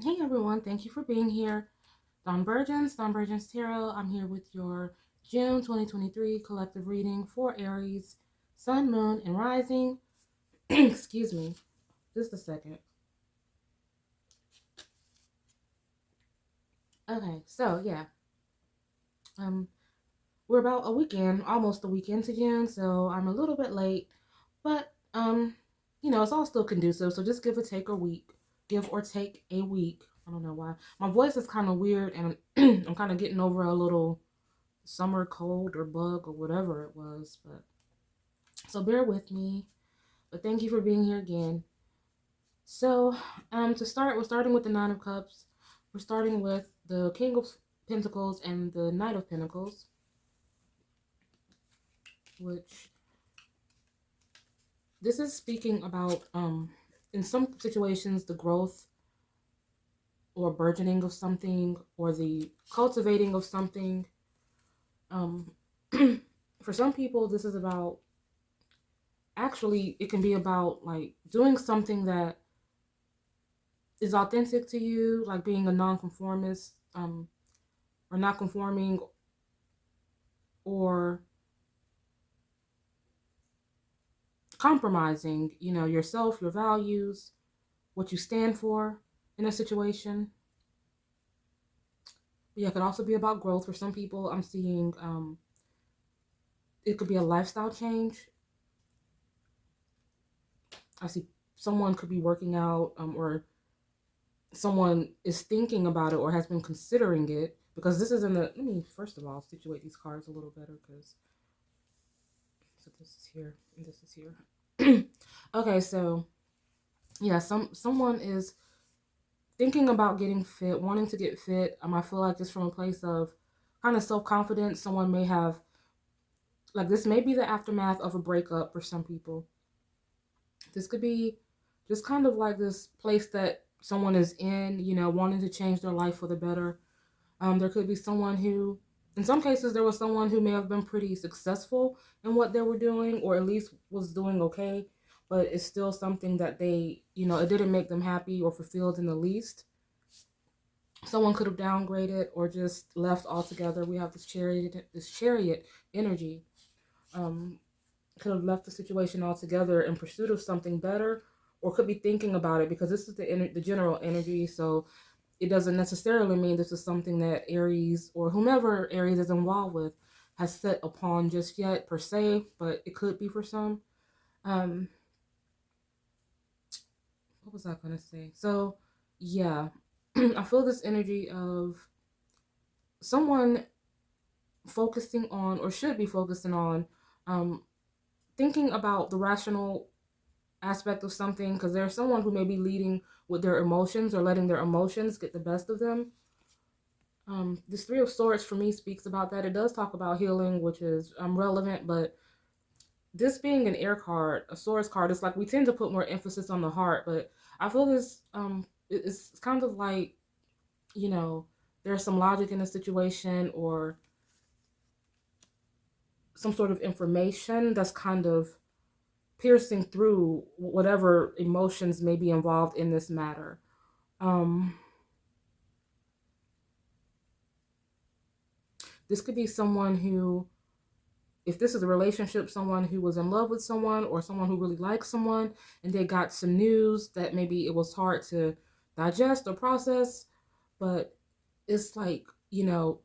Hey everyone, thank you for being here. Don Burgins Tarot. I'm here with your June 2023 collective reading for Aries, Sun, Moon, and Rising. Excuse me, just a second. Okay, so yeah, um, we're about a weekend, almost a weekend to June, so I'm a little bit late, but it's all still conducive. So just give or take a week. I don't know why my voice is kind of weird, and I'm kind of getting over a little summer cold or bug or whatever it was. But so bear with me. But thank you for being here again. So to start, we're starting with the Nine of Cups. We're starting with the King of Pentacles and the Knight of Pentacles, which this is speaking about in some situations the growth or burgeoning of something or the cultivating of something. Um, for some people, this is about actually it can be about like doing something that is authentic to you, like being a nonconformist, or not conforming, or compromising, yourself, your values, what you stand for in a situation. Yeah, it could also be about growth. For some people, I'm seeing it could be a lifestyle change. I see someone could be working out, or someone is thinking about it or has been considering it, because this is in the, let me first of all situate these cards a little better, because so this is here and this is here. Okay, so yeah, someone is thinking about getting fit, wanting to get fit. I feel like it's from a place of kind of self-confidence. Someone may have, like, this may be the aftermath of a breakup for some people. This could be just kind of like this place that someone is in, wanting to change their life for the better. There could be someone who, in some cases, there was someone who may have been pretty successful in what they were doing, or at least was doing okay, but it's still something that they, it didn't make them happy or fulfilled in the least. Someone could have downgraded or just left altogether. We have this chariot energy. Um, could have left the situation altogether in pursuit of something better, or could be thinking about it, because this is the general energy. So it doesn't necessarily mean this is something that Aries or whomever Aries is involved with has set upon just yet per se, but it could be for some. Um, what was I gonna say? So yeah, I feel this energy of someone focusing on, or should be focusing on, um, thinking about the rational aspect of something, because there's someone who may be leading with their emotions or letting their emotions get the best of them. This Three of Swords for me speaks about that. It does talk about healing, which is relevant, but this being an air card, a swords card, it's like we tend to put more emphasis on the heart, but I feel this it's kind of like, you know, there's some logic in the situation, or some sort of information that's kind of piercing through whatever emotions may be involved in this matter. Um, this could be someone who, if this is a relationship, someone who was in love with someone, or someone who really likes someone, and they got some news that maybe it was hard to digest or process, but it's like,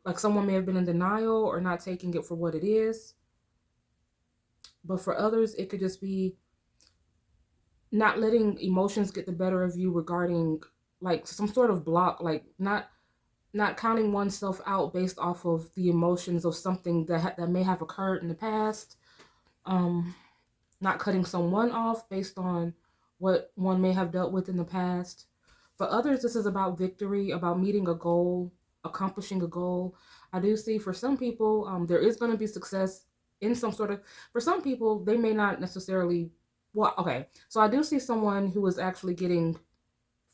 like someone may have been in denial or not taking it for what it is. But for others, it could just be not letting emotions get the better of you regarding like some sort of block, like not counting oneself out based off of the emotions of something that may have occurred in the past. Um, Not cutting someone off based on what one may have dealt with in the past. For others, this is about victory, about meeting a goal, accomplishing a goal. I do see for some people, there is going to be success in some sort of, for some people, they may not necessarily, well, okay. So I do see someone who is actually getting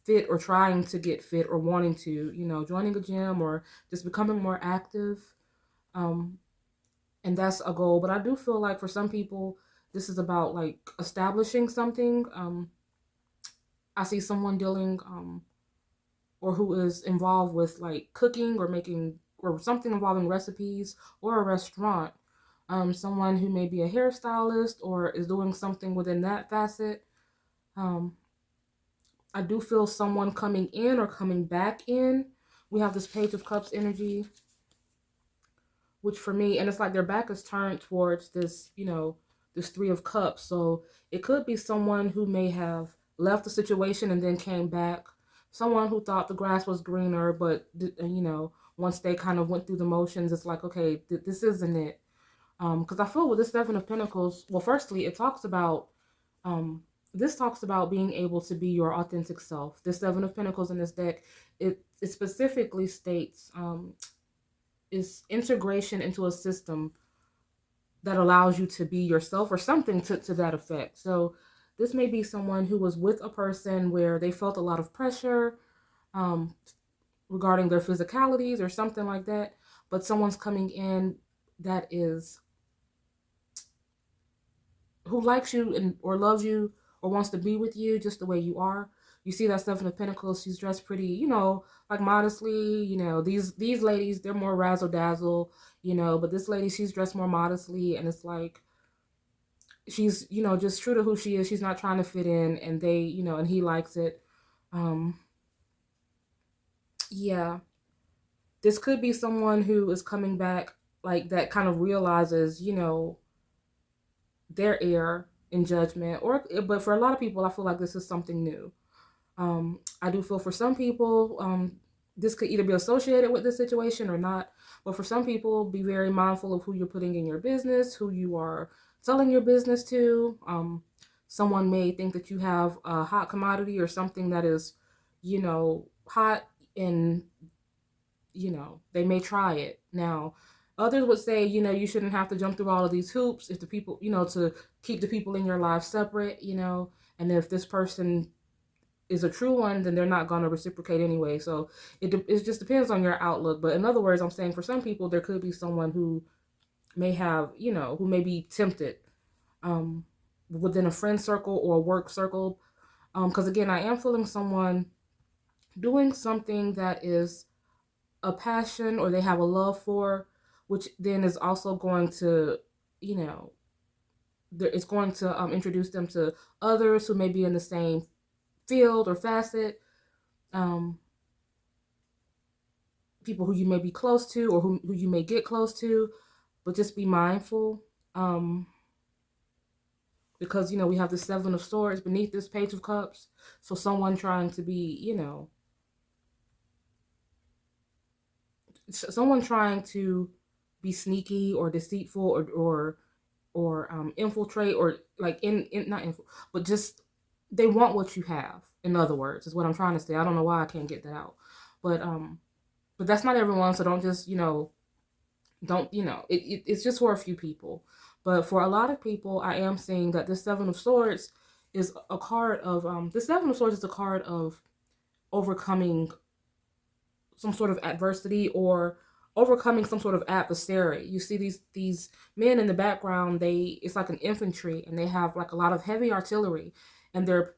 fit, or trying to get fit, or wanting to, joining a gym, or just becoming more active. Um, and that's a goal. But I do feel like for some people, this is about like establishing something. I see someone dealing, or who is involved with like cooking or making or something involving recipes or a restaurant. Someone who may be a hairstylist or is doing something within that facet. Um, I do feel someone coming in or coming back in. We have this Page of Cups energy, which for me, and it's like their back is turned towards this, this Three of Cups. So it could be someone who may have left the situation and then came back. Someone who thought the grass was greener, but once they kind of went through the motions, it's like, okay, this isn't it. Because I feel with this Seven of Pentacles, well, firstly, it talks about this talks about being able to be your authentic self. This Seven of Pentacles in this deck, it specifically states is integration into a system that allows you to be yourself or something to that effect. So this may be someone who was with a person where they felt a lot of pressure regarding their physicalities or something like that, but someone's coming in that is who likes you and or loves you or wants to be with you just the way you are. You see that Seven of Pentacles, she's dressed pretty, like modestly, these ladies, they're more razzle dazzle, but this lady, she's dressed more modestly, and it's like she's, just true to who she is. She's not trying to fit in, and they, and he likes it. Yeah. This could be someone who is coming back like that kind of realizes, their error in judgment, but for a lot of people, I feel like this is something new. I do feel for some people, this could either be associated with this situation or not. But for some people, be very mindful of who you're putting in your business, who you are selling your business to. Someone may think that you have a hot commodity or something that is, hot, and, they may try it. Now, others would say, you shouldn't have to jump through all of these hoops if the people, to keep the people in your life separate, and if this person is a true one, then they're not going to reciprocate anyway. So it just depends on your outlook. But in other words, I'm saying for some people, there could be someone who may have, who may be tempted within a friend circle or a work circle. Because again, I am feeling someone doing something that is a passion or they have a love for, which then is also going to, it's going to introduce them to others who may be in the same field or facet, people who you may be close to or who you may get close to, but just be mindful, because we have the Seven of Swords beneath this Page of Cups. So someone trying to be, someone trying to be sneaky or deceitful or infiltrate, or like in not infiltrate, but just they want what you have. In other words, is what I'm trying to say. I don't know why I can't get that out, but that's not everyone. So don't just it's just for a few people. But for a lot of people, I am saying that this Seven of Swords is a card of the Seven of Swords is a card of overcoming some sort of adversity or overcoming some sort of adversary. You see these men in the background, it's like an infantry, and they have like a lot of heavy artillery, and they're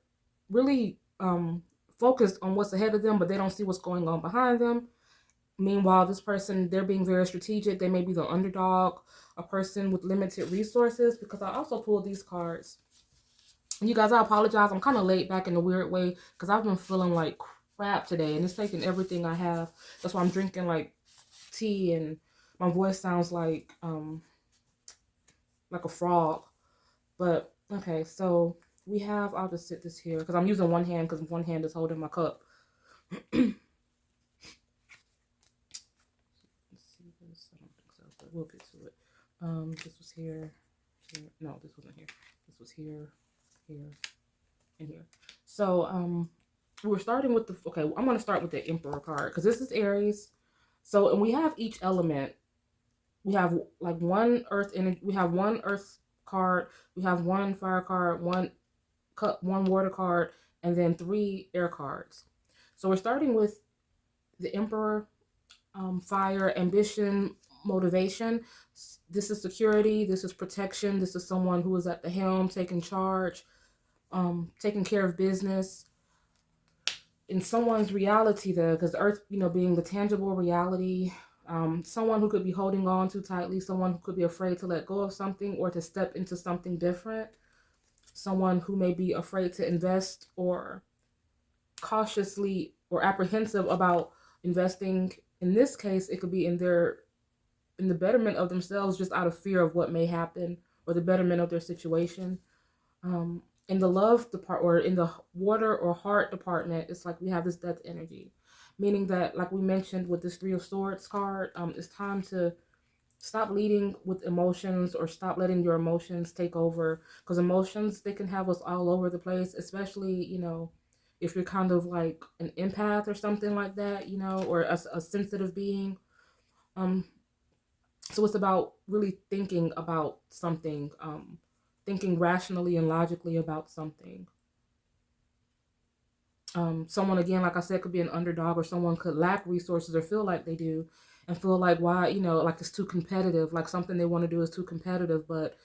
really focused on what's ahead of them, but they don't see what's going on behind them. Meanwhile, this person, they're being very strategic. They may be the underdog, a person with limited resources, because I also pulled these cards. And you guys, I apologize. I'm kind of laid back in a weird way because I've been feeling like crap today, and it's taking everything I have. That's why I'm drinking like tea, and my voice sounds like a frog. But okay, so we have, I'll just sit this here because I'm using one hand because one hand is holding my cup. Let's see this. I don't think so, but we'll get to it. This was here. No, this wasn't here. This was here, and here. So we're starting with I'm going to start with the Emperor card because this is Aries. So, and we have each element. We have like one earth energy. We have one earth card. We have one fire card, one water card, and then 3 air cards. So we're starting with the Emperor, fire, ambition, motivation. This is security. This is protection. This is someone who is at the helm, taking charge, taking care of business. in someone's reality there, because the earth, being the tangible reality, someone who could be holding on too tightly, someone who could be afraid to let go of something or to step into something different, someone who may be afraid to invest or cautiously or apprehensive about investing. In this case, it could be in the betterment of themselves, just out of fear of what may happen or the betterment of their situation. In the love depart or in the water or heart department, it's like we have this death energy, meaning that, like we mentioned with this Three of Swords card, it's time to stop leading with emotions or stop letting your emotions take over, because emotions, they can have us all over the place, especially if you're kind of like an empath or something like that, or a sensitive being. um so it's about really thinking about something, thinking rationally and logically about something. Someone, again, like I said, could be an underdog, or someone could lack resources or feel like they do, and feel like, why, like it's too competitive, like something they want to do is too competitive. But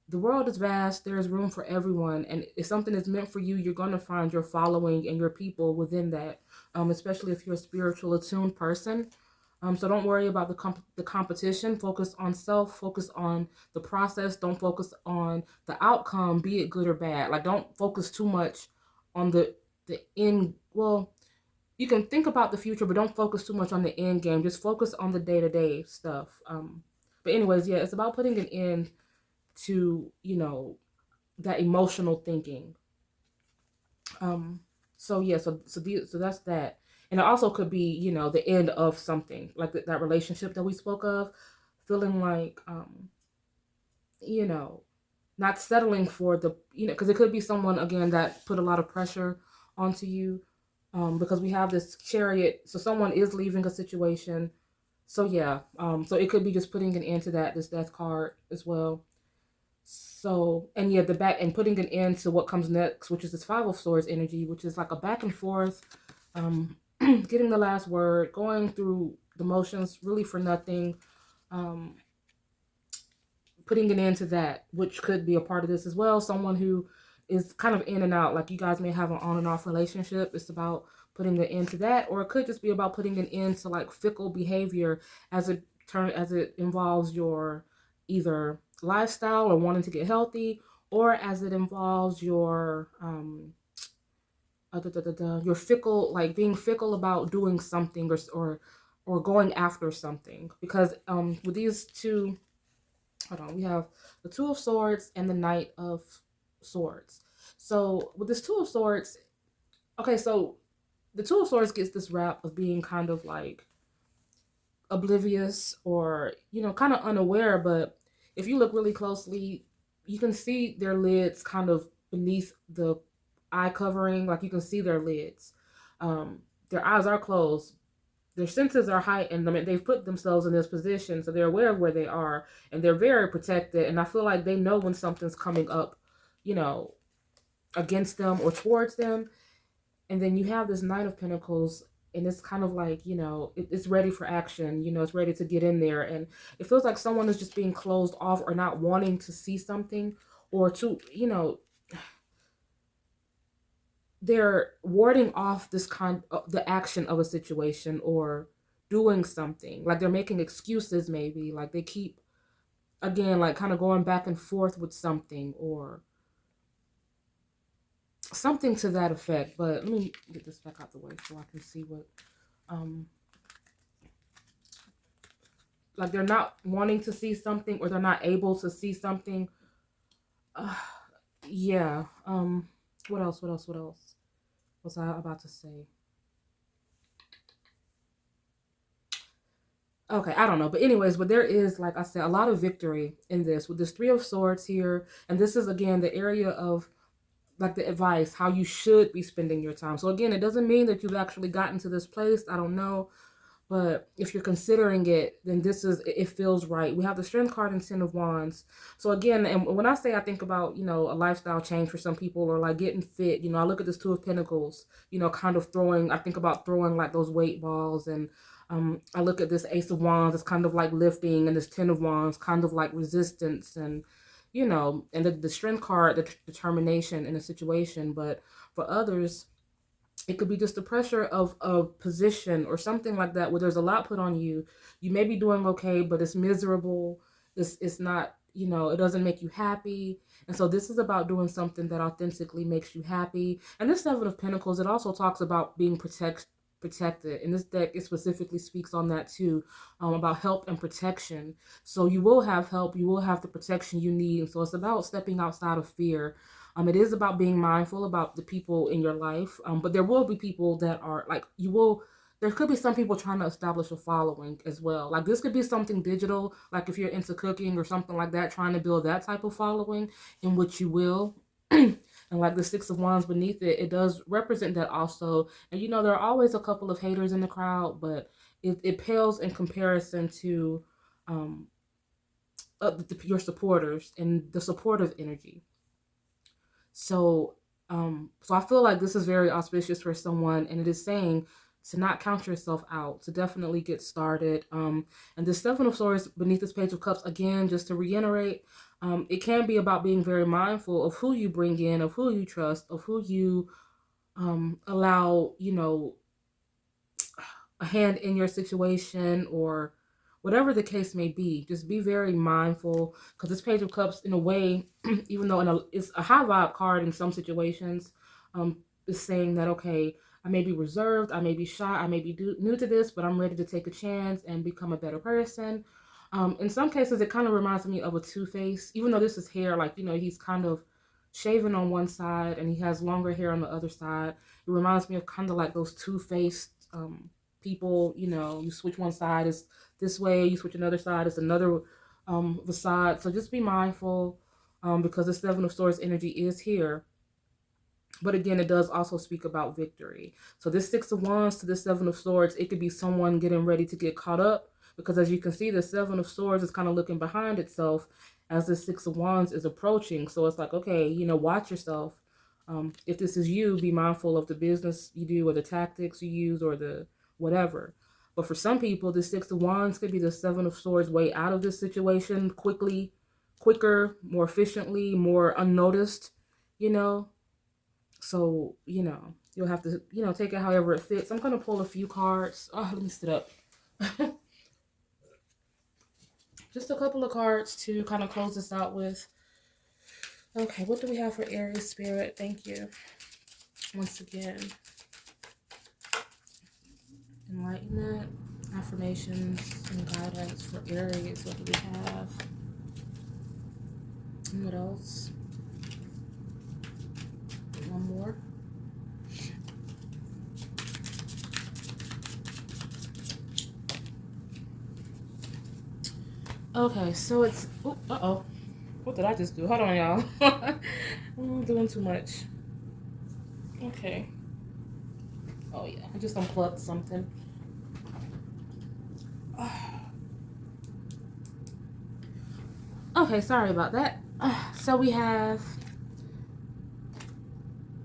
the world is vast, there's room for everyone, and if something is meant for you, you're going to find your following and your people within that, especially if you're a spiritual attuned person. So don't worry about the competition. Focus on self. Focus on the process. Don't focus on the outcome, be it good or bad. Like, don't focus too much on the end. Well, you can think about the future, but don't focus too much on the end game. Just focus on the day to day stuff. But anyways, yeah, it's about putting an end to that emotional thinking. Um, so yeah, so that's that, and it also could be the end of something, like that relationship that we spoke of, feeling like you know not settling for the because it could be someone, again, that put a lot of pressure onto you, because we have this Chariot, so someone is leaving a situation. So yeah, so it could be just putting an end to that, this Death card as well. So, and yeah, the back, and putting an end to what comes next, which is this Five of Swords energy, which is like a back and forth, getting the last word, going through the motions really for nothing, um, putting an end to that, which could be a part of this as well. Someone who is kind of in and out, like you guys may have an on and off relationship. It's about putting an end to that, or it could just be about putting an end to like fickle behavior as it involves your either lifestyle or wanting to get healthy, or as it involves your your fickle, like being fickle about doing something, or going after something. Because with these two, hold on, we have the Two of Swords and the Knight of Swords. So with this Two of Swords, okay, so the Two of Swords gets this rap of being kind of like oblivious, or kind of unaware. But if you look really closely, you can see their lids kind of beneath the eye covering. Like, you can see their lids. Their eyes are closed, their senses are heightened. I mean, they've put themselves in this position, so they're aware of where they are, and they're very protected. And I feel like they know when something's coming up, you know, against them or towards them. And then you have this Knight of Pentacles, and it's kind of like, it's ready for action. It's ready to get in there, and it feels like someone is just being closed off, or not wanting to see something, or to, they're warding off this kind of the action of a situation, or doing something, like they're making excuses, maybe like they keep, again, like kind of going back and forth with something, or something to that effect. But let me get this back out the way so I can see what like they're not wanting to see something, or they're not able to see something. uh, yeah. What else was I about to say? Okay, I don't know. But anyways, but there is, like I said, a lot of victory in this, with this Three of Swords here. And this is, again, the area of like the advice, how you should be spending your time. So again, it doesn't mean that you've actually gotten to this place. I don't know. But if you're considering it, then it feels right. We have the Strength card and Ten of Wands. So again, and when I say, I think about, a lifestyle change for some people, or like getting fit, I look at this Two of Pentacles, kind of I think about throwing like those weight balls. And I look at this Ace of Wands, it's kind of like lifting, and this Ten of Wands, kind of like resistance, and, and the Strength card, the determination in a situation. But for others, It could be just the pressure of a position or something like that where there's a lot put on you. You may be doing okay, but it's miserable. It's not, it doesn't make you happy. And so this is about doing something that authentically makes you happy. And this Seven of Pentacles, it also talks about being protected. And this deck, it specifically speaks on that too, about help and protection. So you will have help, you will have the protection you need. And so it's about stepping outside of fear. It is about being mindful about the people in your life. But there will be people that are like, there could be some people trying to establish a following as well. Like this could be something digital, like if you're into cooking or something like that, trying to build that type of following, in which you will. And like the Six of Wands beneath it, it does represent that also. And there are always a couple of haters in the crowd, but it pales in comparison to um, your supporters and the supportive energy. So, so I feel like this is very auspicious for someone, and it is saying to not count yourself out, to definitely get started. And the Seven of Swords beneath this Page of Cups, again, just to reiterate, it can be about being very mindful of who you bring in, of who you trust, of who you allow, a hand in your situation, or whatever the case may be. Just be very mindful, because this Page of Cups, in a way, even though it's a high vibe card in some situations, is saying that, okay, I may be reserved, I may be shy, I may be new to this, but I'm ready to take a chance and become a better person. In some cases, it kind of reminds me of a Two-Face, even though this is hair, like, he's kind of shaven on one side and he has longer hair on the other side. It reminds me of kind of like those Two-Faced people. You switch one side, it's this way, you switch another side, it's another facade. So just be mindful, because the Seven of Swords energy is here. But again, it does also speak about victory. So this Six of Wands to the Seven of Swords, it could be someone getting ready to get caught up, because as you can see, the Seven of Swords is kind of looking behind itself as the Six of Wands is approaching. So it's like, okay, watch yourself. If this is you, be mindful of the business you do, or the tactics you use, or the whatever. But for some people, the Six of Wands could be the Seven of Swords way out of this situation quicker, more efficiently, more unnoticed, So, you'll have to, take it however it fits. I'm going to pull a few cards. Oh, let me sit up. Just a couple of cards to kind of close this out with. Okay, what do we have for Aries Spirit? Thank you. Once again. Enlightenment, affirmations, and guidance for Aries. What do we have? And what else? One more. Okay, so it's... uh-oh. What did I just do? Hold on, y'all. I'm doing too much. Okay. Oh, yeah. I just unplugged something. Okay, sorry about that. So we have...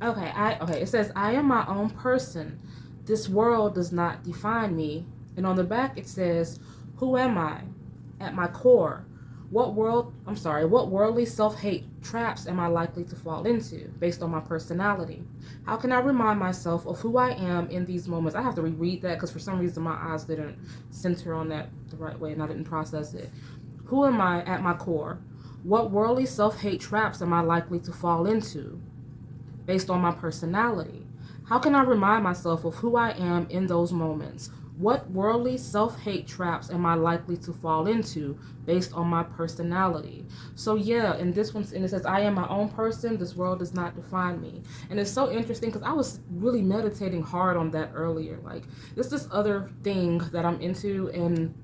Okay, it says, I am my own person. This world does not define me. And on the back it says, who am I? At my core, what worldly self-hate traps am I likely to fall into based on my personality? How can I remind myself of who I am in these moments? I have to reread that because for some reason my eyes didn't center on that the right way and I didn't process it. Who am I at my core? What worldly self-hate traps am I likely to fall into based on my personality? How can I remind myself of who I am in those moments? What worldly self-hate traps am I likely to fall into based on my personality? So yeah, and this one's, and it says, I am my own person. This world does not define me. And it's so interesting because I was really meditating hard on that earlier. Like, it's this other thing that I'm into, and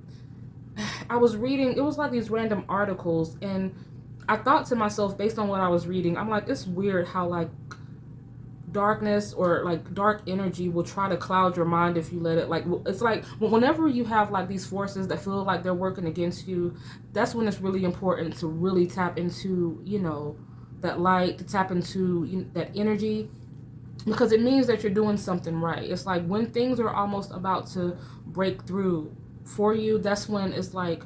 I was reading, it was like these random articles, and I thought to myself, based on what I was reading, I'm like, it's weird how like darkness or like dark energy will try to cloud your mind if you let it. Like, it's like whenever you have like these forces that feel like they're working against you, that's when it's really important to really tap into, that light, to tap into that energy, because it means that you're doing something right. It's like when things are almost about to break through for you, that's when it's like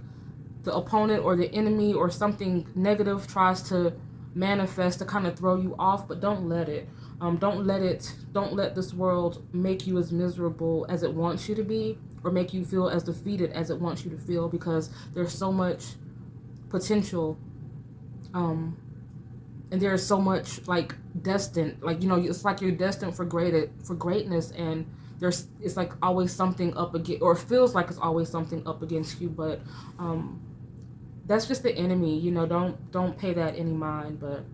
the opponent or the enemy or something negative tries to manifest to kind of throw you off, but don't let it. Don't let this world make you as miserable as it wants you to be, or make you feel as defeated as it wants you to feel, because there's so much potential, and there's so much like destined, like, it's like you're destined for greatness, and it's like always something up against, or it feels like it's always something up against you, but that's just the enemy. Don't pay that any mind. But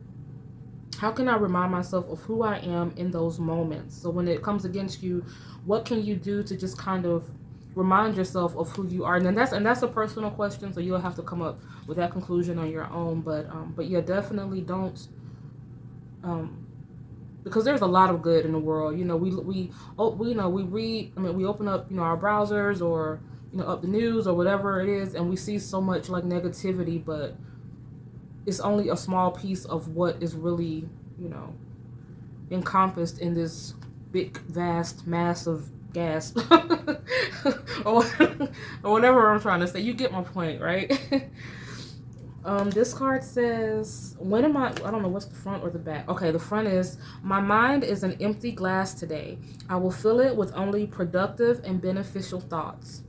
how can I remind myself of who I am in those moments? So when it comes against you, what can you do to just kind of remind yourself of who you are? And that's a personal question, so you'll have to come up with that conclusion on your own. But yeah, definitely don't, because there's a lot of good in the world. We read. I mean, we open up our browsers, or up the news or whatever it is, and we see so much like negativity, but it's only a small piece of what is really, encompassed in this big, vast mass of gas, or whatever I'm trying to say. You get my point, right? This card says, when am I don't know what's the front or the back. Okay, the front is, my mind is an empty glass today. I will fill it with only productive and beneficial thoughts.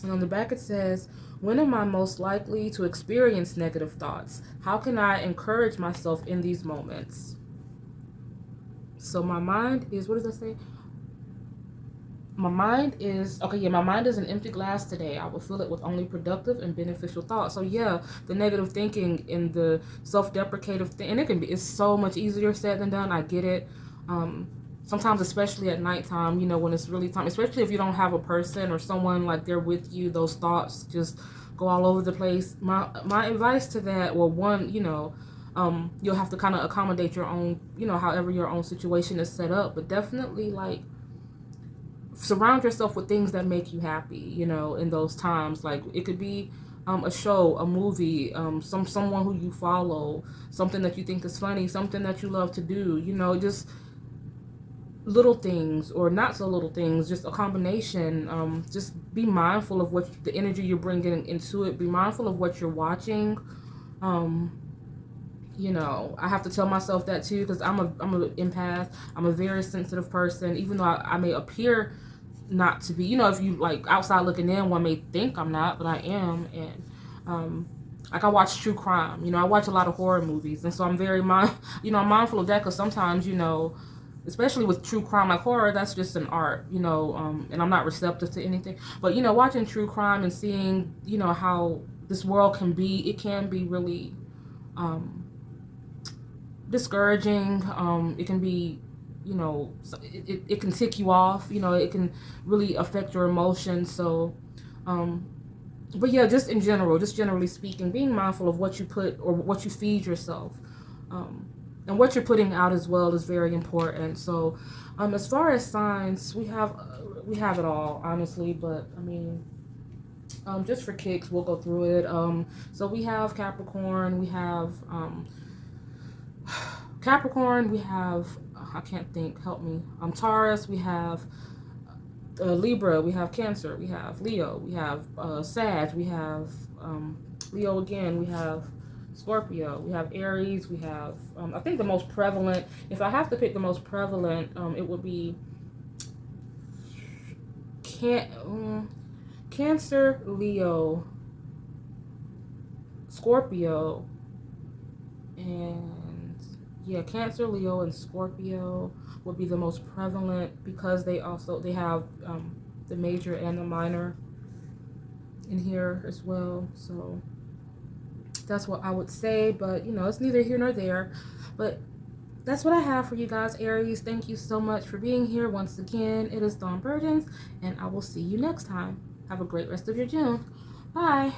And on the back it says, when am I most likely to experience negative thoughts? How can I encourage myself in these moments? So my mind is, what does that say? My mind is an empty glass today. I will fill it with only productive and beneficial thoughts. So yeah, the negative thinking and the self-deprecative thing, and it's so much easier said than done. I get it. Sometimes, especially at nighttime, when it's really time, especially if you don't have a person or someone like they're with you, those thoughts just go all over the place. My advice to that, well, one, you'll have to kind of accommodate your own, however your own situation is set up, but definitely like surround yourself with things that make you happy, in those times. Like it could be a show, a movie, someone who you follow, something that you think is funny, something that you love to do, just little things or not so little things, just a combination. Just be mindful of what the energy you're bringing into it. Be mindful of what you're watching. I have to tell myself that too, because I'm an empath. I'm a very sensitive person, even though I may appear not to be. If you like outside looking in, one may think I'm not, but I am. And like I watch true crime. I watch a lot of horror movies, and so I'm very I'm mindful of that, because sometimes especially with true crime, like horror, that's just an art, and I'm not receptive to anything. But, watching true crime and seeing, how this world can be, it can be really discouraging. It can be, it can tick you off, it can really affect your emotions. So, but yeah, just in general, just generally speaking, being mindful of what you put or what you feed yourself. And what you're putting out as well is very important. So, as far as signs, we have it all, honestly. But I mean, just for kicks, we'll go through it. So we have Capricorn. We have Capricorn. We have I can't think. Help me. Taurus. We have Libra. We have Cancer. We have Leo. We have Sag. We have Leo again. We have Scorpio, we have Aries, we have, I think the most prevalent, if I have to pick the most prevalent, it would be Cancer, Leo, Scorpio, and yeah, Cancer, Leo, and Scorpio would be the most prevalent, because they have the major and the minor in here as well. So that's what I would say, but it's neither here nor there. But that's what I have for you guys, Aries. Thank you so much for being here once again. It is Dawn Burgins, and I will see you next time. Have a great rest of your June. Bye.